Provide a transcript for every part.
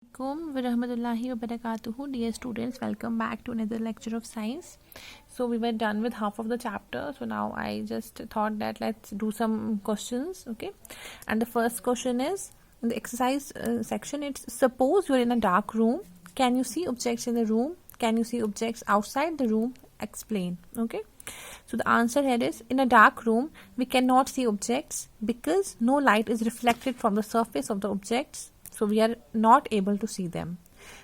Assalamualaikum warahmatullahi wabarakatuh. Dear students, welcome back to another lecture of science. So we were done with half of the chapter. So now I just thought that let's do some questions. Okay, and the first question is in the exercise section. It's suppose you're in a dark room. Can you see objects in the room? Can you see objects outside the room? Explain. Okay. So the answer here is in a dark room we cannot see objects because no light is reflected from the surface of the objects, so we are not able to see them.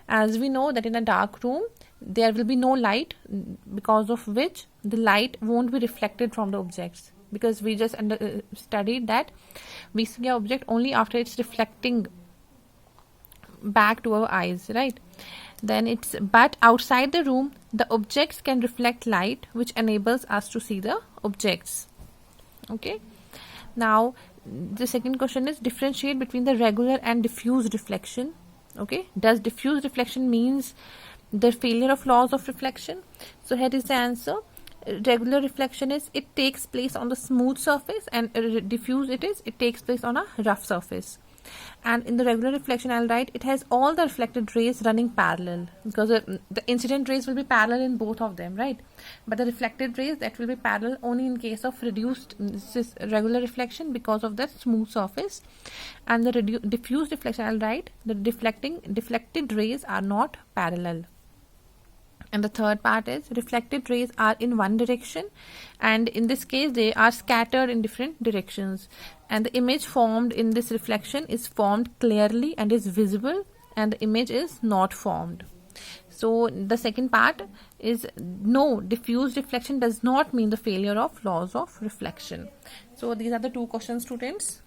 As we know that in a dark room there will be no light, because of which the light won't be reflected from the objects, because we just studied that we see an object only after it's reflecting back to our eyes, right? Then it's but outside the room the objects can reflect light, which enables us to see the objects. Okay, now the second question is differentiate between the regular and diffuse reflection. Okay, does diffuse reflection means the failure of laws of reflection? So here is the answer. Regular reflection is it takes place on the smooth surface, and diffuse it takes place on a rough surface. And in the regular reflection I'll write it has all the reflected rays running parallel, because the incident rays will be parallel in both of them, right? But the reflected rays, that will be parallel only in case of reduced regular reflection because of the smooth surface. And the diffuse reflection I'll write the deflected rays are not parallel. And the third part is reflected rays are in one direction, and in this case they are scattered in different directions, and the image formed in this reflection is formed clearly and is visible, and the image is not formed. So the second part is no, diffuse reflection does not mean the failure of laws of reflection. So these are the two questions, students.